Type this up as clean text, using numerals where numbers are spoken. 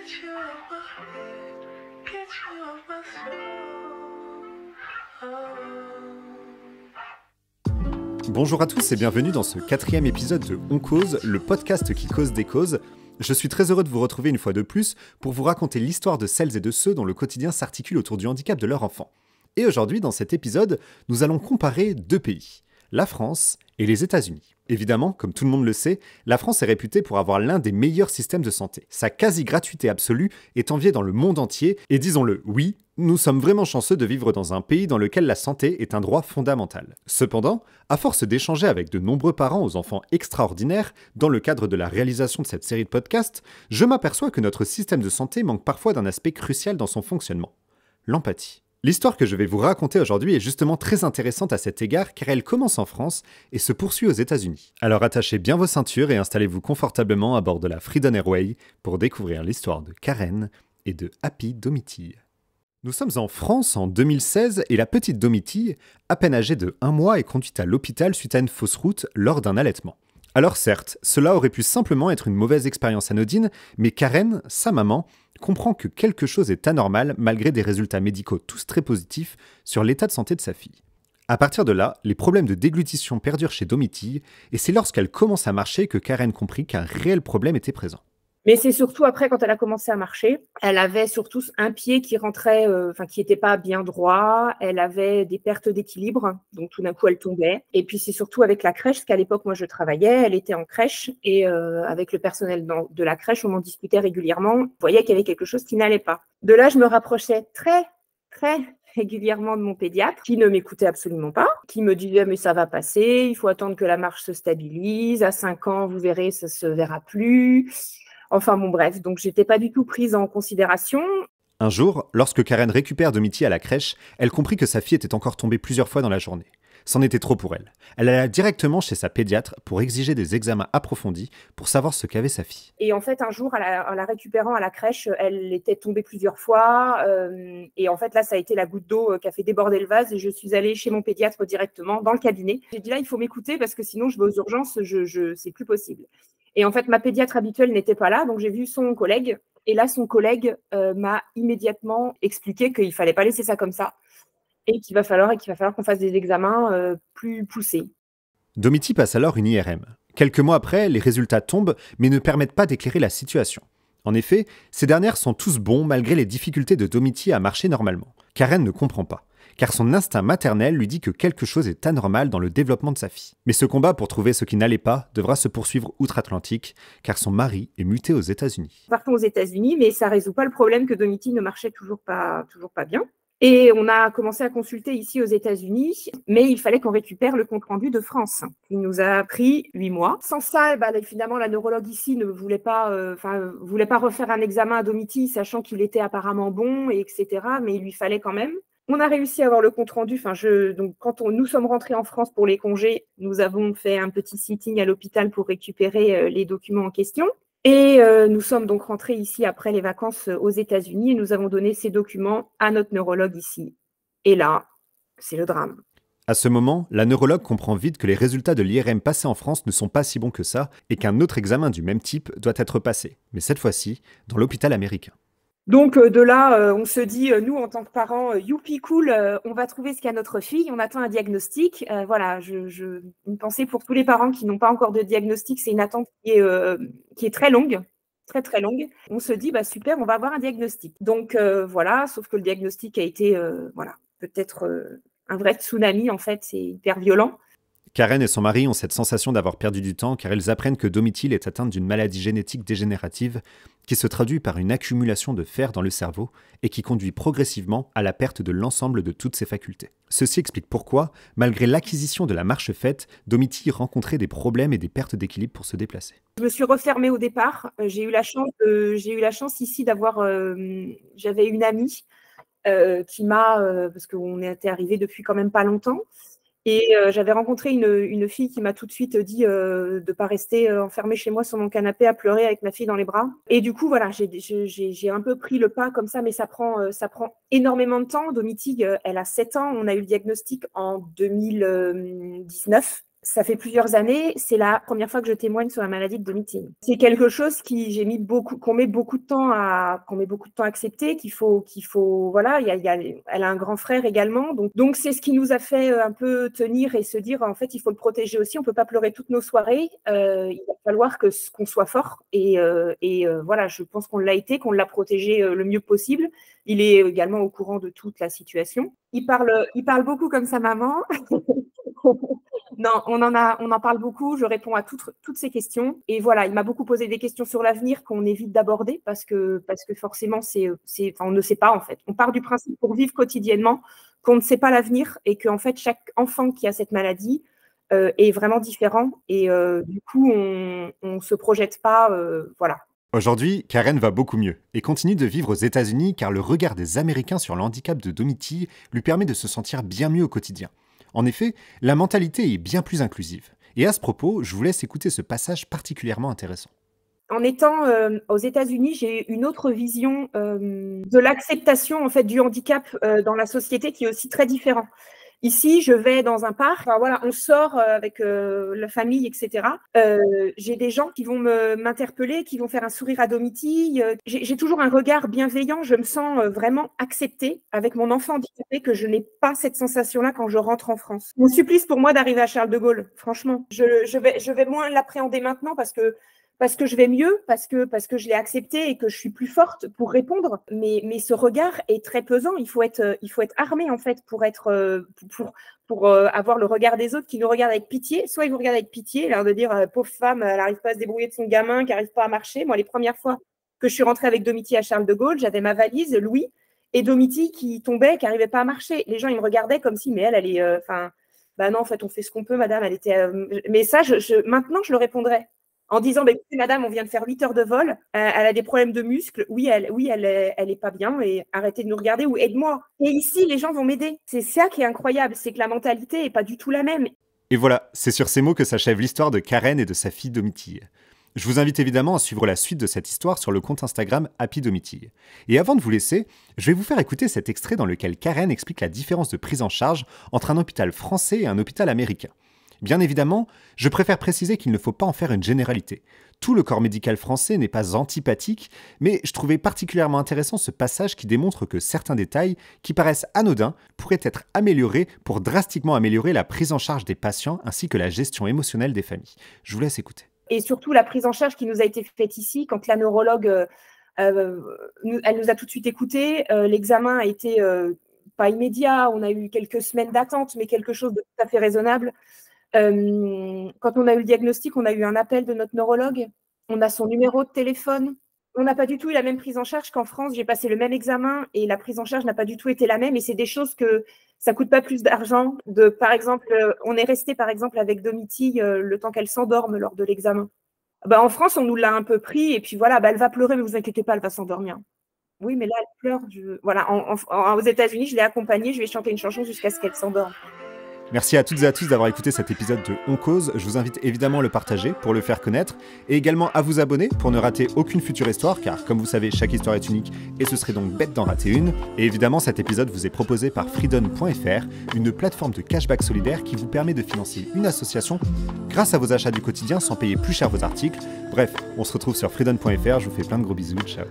Get you off my head, get you off my soul. Bonjour à tous et bienvenue dans ce 4e épisode de On Cause, le podcast qui cause des causes. Je suis très heureux de vous retrouver une fois de plus pour vous raconter l'histoire de celles et de ceux dont le quotidien s'articule autour du handicap de leur enfant. Et aujourd'hui, dans cet épisode, nous allons comparer deux pays, la France et les États-Unis. Évidemment, comme tout le monde le sait, la France est réputée pour avoir l'un des meilleurs systèmes de santé. Sa quasi-gratuité absolue est enviée dans le monde entier, et disons-le, oui, nous sommes vraiment chanceux de vivre dans un pays dans lequel la santé est un droit fondamental. Cependant, à force d'échanger avec de nombreux parents aux enfants extraordinaires, dans le cadre de la réalisation de cette série de podcasts, je m'aperçois que notre système de santé manque parfois d'un aspect crucial dans son fonctionnement, l'empathie. L'histoire que je vais vous raconter aujourd'hui est justement très intéressante à cet égard car elle commence en France et se poursuit aux États-Unis. Alors attachez bien vos ceintures et installez-vous confortablement à bord de la Freedom Airway pour découvrir l'histoire de Karen et de Happy Domitille. Nous sommes en France en 2016 et la petite Domitille, à peine âgée de 1 mois, est conduite à l'hôpital suite à une fausse route lors d'un allaitement. Alors certes, cela aurait pu simplement être une mauvaise expérience anodine, mais Karen, sa maman, comprend que quelque chose est anormal malgré des résultats médicaux tous très positifs sur l'état de santé de sa fille. À partir de là, les problèmes de déglutition perdurent chez Domitille, et c'est lorsqu'elle commence à marcher que Karen comprit qu'un réel problème était présent. Mais c'est surtout après, quand elle a commencé à marcher, elle avait surtout un pied qui rentrait, qui n'était pas bien droit. Elle avait des pertes d'équilibre, donc tout d'un coup, elle tombait. Et puis, c'est surtout avec la crèche, parce qu'à l'époque, moi, je travaillais, elle était en crèche. Et avec le personnel de la crèche, on en discutait régulièrement. On voyait qu'il y avait quelque chose qui n'allait pas. De là, je me rapprochais très régulièrement de mon pédiatre, qui ne m'écoutait absolument pas, qui me disait « mais ça va passer, il faut attendre que la marche se stabilise. À 5 ans, vous verrez, ça se verra plus ». Enfin bon bref, donc j'étais pas du tout prise en considération. Un jour, lorsque Karen récupère Domitille à la crèche, elle comprit que sa fille était encore tombée plusieurs fois dans la journée. C'en était trop pour elle. Elle alla directement chez sa pédiatre pour exiger des examens approfondis pour savoir ce qu'avait sa fille. Et en fait, un jour, en la récupérant à la crèche, elle était tombée plusieurs fois. Et en fait, là, ça a été la goutte d'eau qui a fait déborder le vase. Et je suis allée chez mon pédiatre directement dans le cabinet. J'ai dit là, il faut m'écouter parce que sinon, je vais aux urgences, c'est plus possible. Et en fait, ma pédiatre habituelle n'était pas là. Donc, j'ai vu son collègue. Et là, son collègue m'a immédiatement expliqué qu'il ne fallait pas laisser ça comme ça. Et qu'il va falloir qu'on fasse des examens plus poussés. Domitille passe alors une IRM. Quelques mois après, les résultats tombent, mais ne permettent pas d'éclairer la situation. En effet, ces dernières sont tous bons malgré les difficultés de Domitille à marcher normalement. Karen ne comprend pas, car son instinct maternel lui dit que quelque chose est anormal dans le développement de sa fille. Mais ce combat pour trouver ce qui n'allait pas devra se poursuivre outre-Atlantique, car son mari est muté aux États-Unis. Partons aux États-Unis, mais ça ne résout pas le problème que Domitille ne marchait toujours pas bien. Et on a commencé à consulter ici aux États-Unis, mais il fallait qu'on récupère le compte-rendu de France. Il nous a pris 8 mois. Sans ça, finalement, la neurologue ici ne voulait pas refaire un examen à Domitille, sachant qu'il était apparemment bon, etc. Mais il lui fallait quand même. On a réussi à avoir le compte-rendu. Donc, quand nous sommes rentrés en France pour les congés, nous avons fait un petit sitting à l'hôpital pour récupérer les documents en question. Et nous sommes donc rentrés ici après les vacances aux États-Unis et nous avons donné ces documents à notre neurologue ici. Et là, c'est le drame. À ce moment, la neurologue comprend vite que les résultats de l'IRM passés en France ne sont pas si bons que ça et qu'un autre examen du même type doit être passé, mais cette fois-ci dans l'hôpital américain. Donc de là, on se dit, nous en tant que parents, youpi cool, on va trouver ce qu'a notre fille, on attend un diagnostic. Voilà, une pensée pour tous les parents qui n'ont pas encore de diagnostic, c'est une attente qui est très longue, très longue. On se dit, super, on va avoir un diagnostic. Donc voilà, sauf que le diagnostic a été, peut-être un vrai tsunami en fait, c'est hyper violent. Karen et son mari ont cette sensation d'avoir perdu du temps car ils apprennent que Domitille est atteinte d'une maladie génétique dégénérative qui se traduit par une accumulation de fer dans le cerveau et qui conduit progressivement à la perte de l'ensemble de toutes ses facultés. Ceci explique pourquoi, malgré l'acquisition de la marche faite, Domitille rencontrait des problèmes et des pertes d'équilibre pour se déplacer. Je me suis refermée au départ. J'ai eu la chance ici d'avoir... j'avais une amie qui m'a... parce qu'on était arrivés depuis quand même pas longtemps. Et j'avais rencontré une fille qui m'a tout de suite dit de ne pas rester enfermée chez moi sur mon canapé à pleurer avec ma fille dans les bras. Et du coup, voilà, j'ai un peu pris le pas comme ça, mais ça prend énormément de temps. Domitille, elle a 7 ans. On a eu le diagnostic en 2019. Ça fait plusieurs années, c'est la première fois que je témoigne sur la maladie de Domitille. C'est quelque chose qu'on met beaucoup de temps à accepter, voilà, elle a un grand frère également, donc c'est ce qui nous a fait un peu tenir et se dire en fait il faut le protéger aussi, on peut pas pleurer toutes nos soirées, il va falloir qu'on soit fort et voilà, je pense qu'on l'a été, qu'on l'a protégé le mieux possible. Il est également au courant de toute la situation. Il parle beaucoup comme sa maman. Non, on en parle beaucoup, je réponds à toutes ces questions. Et voilà, il m'a beaucoup posé des questions sur l'avenir qu'on évite d'aborder parce que forcément, on ne sait pas en fait. On part du principe pour vivre quotidiennement qu'on ne sait pas l'avenir et qu'en fait, chaque enfant qui a cette maladie est vraiment différent. Et du coup, on ne se projette pas, voilà. Aujourd'hui, Karen va beaucoup mieux et continue de vivre aux États-Unis car le regard des Américains sur le handicap de Domitille lui permet de se sentir bien mieux au quotidien. En effet, la mentalité est bien plus inclusive. Et à ce propos, je vous laisse écouter ce passage particulièrement intéressant. En étant aux États-Unis, j'ai une autre vision de l'acceptation en fait du handicap dans la société qui est aussi très différent. Ici, je vais dans un parc, enfin, voilà, on sort avec la famille, etc. J'ai des gens qui vont m'interpeller, qui vont faire un sourire à Domitille. J'ai toujours un regard bienveillant. Je me sens vraiment acceptée avec mon enfant handicapé, que je n'ai pas cette sensation-là quand je rentre en France. C'est un supplice pour moi d'arriver à Charles de Gaulle, franchement. Je vais moins l'appréhender maintenant parce que je vais mieux, parce que je l'ai accepté et que je suis plus forte pour répondre. Mais ce regard est très pesant. Il faut être armé en fait pour avoir le regard des autres qui nous regardent avec pitié. Soit ils vous regardent avec pitié, l'air de dire pauvre femme, elle n'arrive pas à se débrouiller de son gamin, qui n'arrive pas à marcher. Moi, les premières fois que je suis rentrée avec Domitille à Charles de Gaulle, j'avais ma valise, Louis, et Domitille qui tombait, qui n'arrivait pas à marcher. Les gens ils me regardaient comme si, mais elle est, bah non, en fait, on fait ce qu'on peut, madame. Elle était, mais ça, maintenant, je le répondrais. En disant, écoutez, madame, on vient de faire 8 heures de vol, elle a des problèmes de muscles, elle est pas bien, et arrêtez de nous regarder ou aide-moi. Et ici, les gens vont m'aider. C'est ça qui est incroyable, c'est que la mentalité n'est pas du tout la même. Et voilà, c'est sur ces mots que s'achève l'histoire de Karen et de sa fille Domitille. Je vous invite évidemment à suivre la suite de cette histoire sur le compte Instagram Happy Domitille. Et avant de vous laisser, je vais vous faire écouter cet extrait dans lequel Karen explique la différence de prise en charge entre un hôpital français et un hôpital américain. Bien évidemment, je préfère préciser qu'il ne faut pas en faire une généralité. Tout le corps médical français n'est pas antipathique, mais je trouvais particulièrement intéressant ce passage qui démontre que certains détails, qui paraissent anodins, pourraient être améliorés pour drastiquement améliorer la prise en charge des patients ainsi que la gestion émotionnelle des familles. Je vous laisse écouter. Et surtout la prise en charge qui nous a été faite ici, quand la neurologue, elle nous a tout de suite écoutés, l'examen a été pas immédiat, on a eu quelques semaines d'attente, mais quelque chose de tout à fait raisonnable. Quand on a eu le diagnostic, on a eu un appel de notre neurologue, on a son numéro de téléphone. On n'a pas du tout eu la même prise en charge qu'en France. J'ai passé le même examen et la prise en charge n'a pas du tout été la même. Et c'est des choses que ça ne coûte pas plus d'argent. Par exemple, on est resté par exemple avec Domitille le temps qu'elle s'endorme lors de l'examen. En France, on nous l'a un peu pris et puis voilà, elle va pleurer, mais vous inquiétez pas, elle va s'endormir. Oui, mais là, elle pleure. Voilà, aux États-Unis, je l'ai accompagnée, je lui ai chanté une chanson jusqu'à ce qu'elle s'endorme. Merci à toutes et à tous d'avoir écouté cet épisode de On Cause. Je vous invite évidemment à le partager pour le faire connaître et également à vous abonner pour ne rater aucune future histoire car comme vous savez, chaque histoire est unique et ce serait donc bête d'en rater une. Et évidemment, cet épisode vous est proposé par freedom.fr, une plateforme de cashback solidaire qui vous permet de financer une association grâce à vos achats du quotidien sans payer plus cher vos articles. Bref, on se retrouve sur freedom.fr, je vous fais plein de gros bisous, ciao.